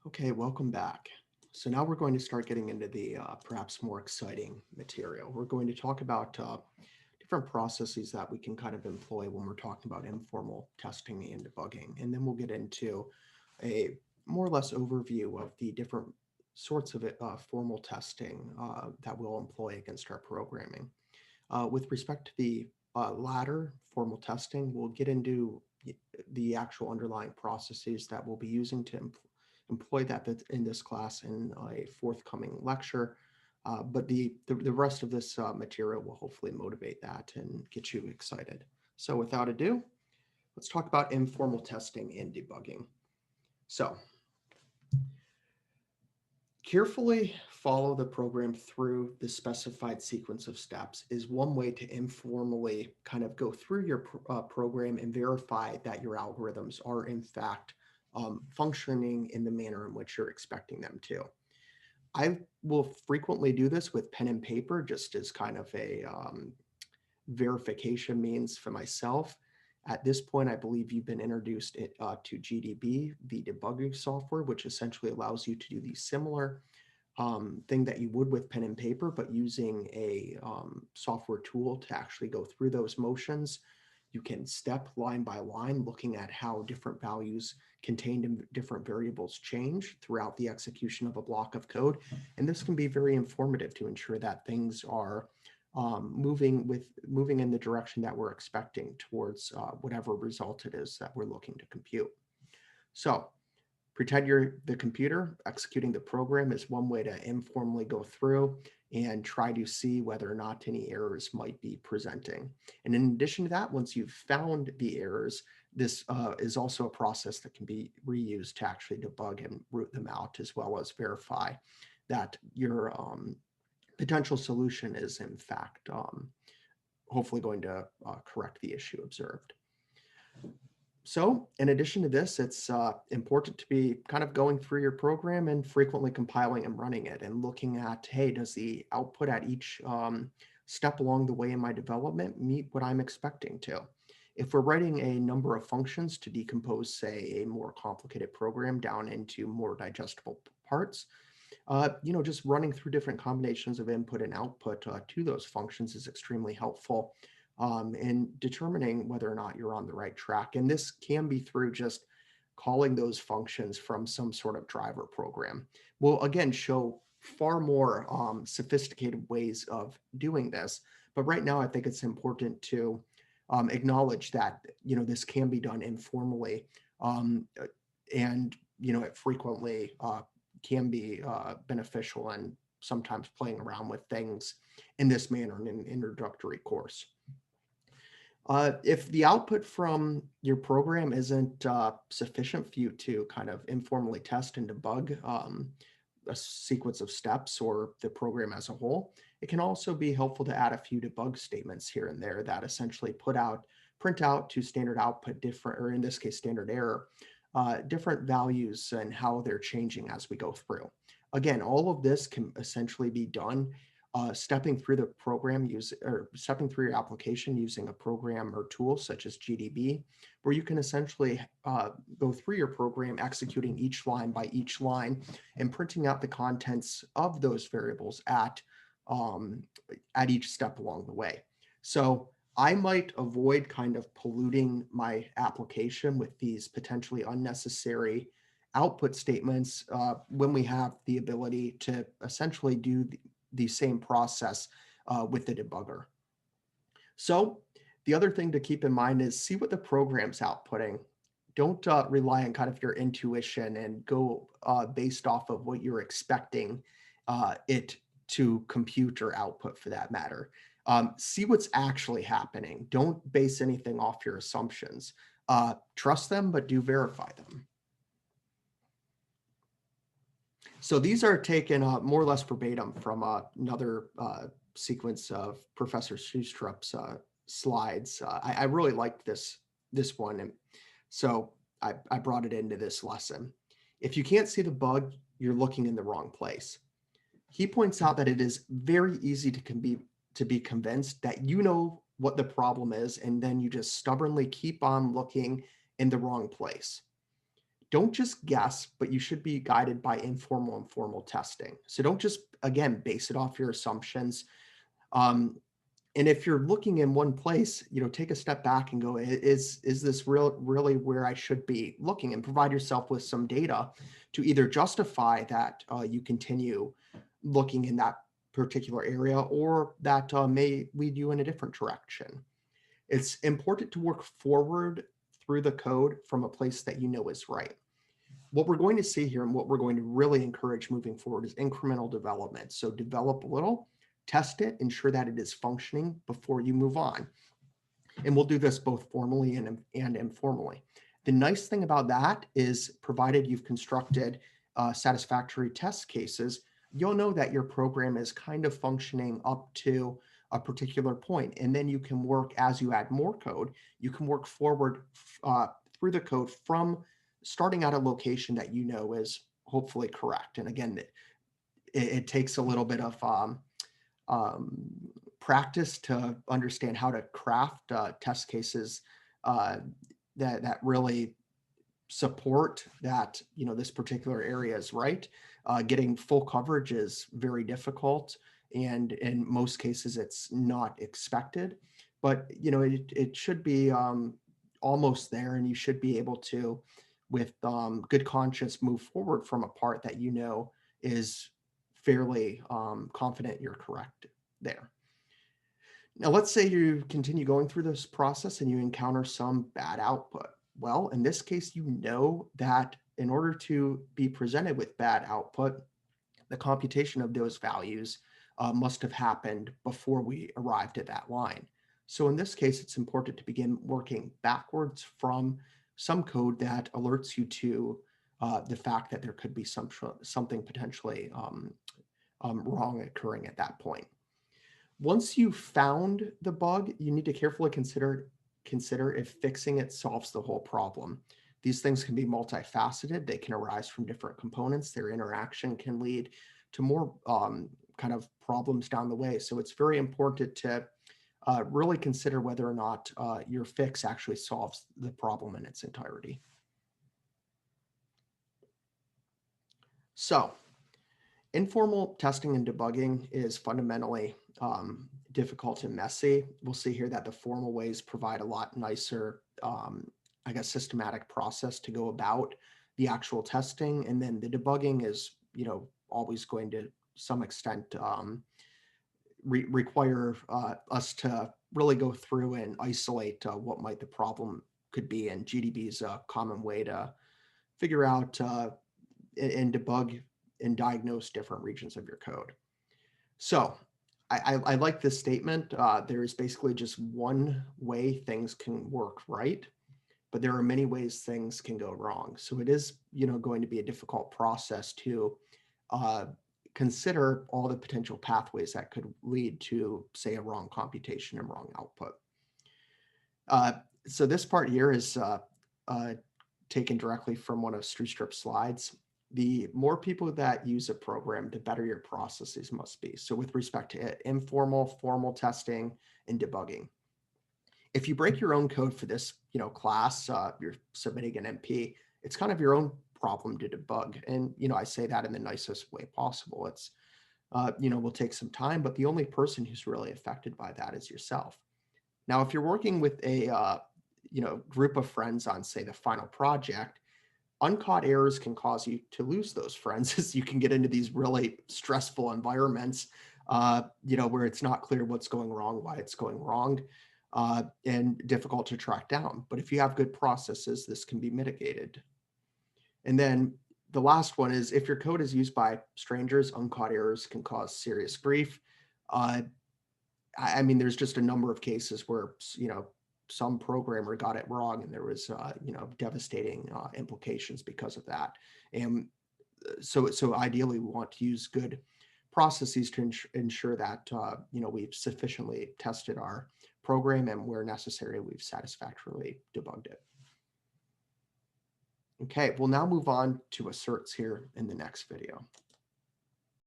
Okay, welcome back. So now we're going to start getting into the perhaps more exciting material. We're going to talk about different processes that we can kind of employ when we're talking about informal testing and debugging. And then we'll get into a more or less overview of the different sorts of formal testing that we'll employ against our programming. With respect to the latter, formal testing, we'll get into the actual underlying processes that we'll be using to employ that in this class in a forthcoming lecture. But the rest of this material will hopefully motivate that and get you excited. So without ado, let's talk about informal testing and debugging. So carefully follow the program through the specified sequence of steps is one way to informally kind of go through your program and verify that your algorithms are in fact functioning in the manner in which you're expecting them to. I will frequently do this with pen and paper just as kind of a verification means for myself. At this point, I believe you've been introduced to GDB, the debugging software, which essentially allows you to do the similar thing that you would with pen and paper, but using a software tool to actually go through those motions. You can step line by line, looking at how different values contained in different variables change throughout the execution of a block of code. And this can be very informative to ensure that things are moving in the direction that we're expecting towards whatever result it is that we're looking to compute. So pretend you're the computer. Executing the program is one way to informally go through and try to see whether or not any errors might be presenting. And in addition to that, once you've found the errors, this is also a process that can be reused to actually debug and root them out, as well as verify that your potential solution is in fact hopefully going to correct the issue observed. So in addition to this, it's important to be kind of going through your program and frequently compiling and running it and looking at, hey, does the output at each step along the way in my development meet what I'm expecting to? If we're writing a number of functions to decompose, say, a more complicated program down into more digestible parts, just running through different combinations of input and output to those functions is extremely helpful in determining whether or not you're on the right track. And this can be through just calling those functions from some sort of driver program. We'll again show far more sophisticated ways of doing this. But right now, I think it's important to acknowledge that, this can be done informally and, it frequently can be beneficial and sometimes playing around with things in this manner in an introductory course. If the output from your program isn't sufficient for you to kind of informally test and debug a sequence of steps or the program as a whole, it can also be helpful to add a few debug statements here and there that essentially print out to standard output different, or in this case, standard error, different values and how they're changing as we go through. Again, all of this can essentially be done stepping through the program stepping through your application using a program or tool such as GDB, where you can essentially go through your program, executing each line by each line and printing out the contents of those variables at each step along the way. So I might avoid kind of polluting my application with these potentially unnecessary output statements when we have the ability to essentially do the same process with the debugger. So the other thing to keep in mind is see what the program's outputting. Don't rely on kind of your intuition and go based off of what you're expecting it to compute or output for that matter. See what's actually happening. Don't base anything off your assumptions. Trust them, but do verify them. So these are taken more or less verbatim from another sequence of Professor Sustrup's slides. I really liked this one, and so I brought it into this lesson. If you can't see the bug, you're looking in the wrong place. He points out that it is very easy to be convinced that you know what the problem is, and then you just stubbornly keep on looking in the wrong place. Don't just guess, but you should be guided by informal and formal testing. So don't just, again, base it off your assumptions. Um, and if you're looking in one place, take a step back and go, is this really where I should be looking, and provide yourself with some data to either justify that you continue looking in that particular area, or that may lead you in a different direction. It's important to work forward through the code from a place that you know is right. What we're going to see here, and what we're going to really encourage moving forward, is incremental development. So develop a little, test it, ensure that it is functioning before you move on. And we'll do this both formally and informally. The nice thing about that is, provided you've constructed satisfactory test cases, you'll know that your program is kind of functioning up to a particular point. And then you can work, as you add more code, you can work forward through the code from starting at a location that you know is hopefully correct. And again, it takes a little bit of um, practice to understand how to craft test cases that really support that this particular area is right. Getting full coverage is very difficult, and in most cases it's not expected, but it should be almost there, and you should be able to, with good conscience, move forward from a part that is fairly confident you're correct there. Now, let's say you continue going through this process and you encounter some bad output. Well, in this case, you know that in order to be presented with bad output, the computation of those values must have happened before we arrived at that line. So in this case, it's important to begin working backwards from some code that alerts you to the fact that there could be something potentially wrong occurring at that point. Once you've found the bug, you need to carefully consider if fixing it solves the whole problem. These things can be multifaceted. They can arise from different components. Their interaction can lead to more kind of problems down the way. So it's very important to really consider whether or not your fix actually solves the problem in its entirety. So informal testing and debugging is fundamentally difficult and messy. We'll see here that the formal ways provide a lot nicer, I guess, systematic process to go about the actual testing. And then the debugging is, always going to some extent require us to really go through and isolate what might the problem could be. And GDB is a common way to figure out and debug and diagnose different regions of your code. So I like this statement. There is basically just one way things can work right, but there are many ways things can go wrong. So it is, going to be a difficult process to consider all the potential pathways that could lead to, say, a wrong computation and wrong output. So this part here is taken directly from one of Strustrup's slides. The more people that use a program, the better your processes must be. So with respect to informal, formal testing, and debugging. If you break your own code for this, class, you're submitting an MP, it's kind of your own problem to debug. And, I say that in the nicest way possible. It's, will take some time, but the only person who's really affected by that is yourself. Now, if you're working with a, group of friends on, say, the final project, uncaught errors can cause you to lose those friends, as you can get into these really stressful environments, where it's not clear what's going wrong, why it's going wrong, and difficult to track down. But if you have good processes, this can be mitigated. And then the last one is, if your code is used by strangers, uncaught errors can cause serious grief. I mean, there's just a number of cases where, some programmer got it wrong, and there was, devastating implications because of that. And so ideally, we want to use good processes to ensure that, we've sufficiently tested our program, and where necessary, we've satisfactorily debugged it. Okay, we'll now move on to asserts here in the next video.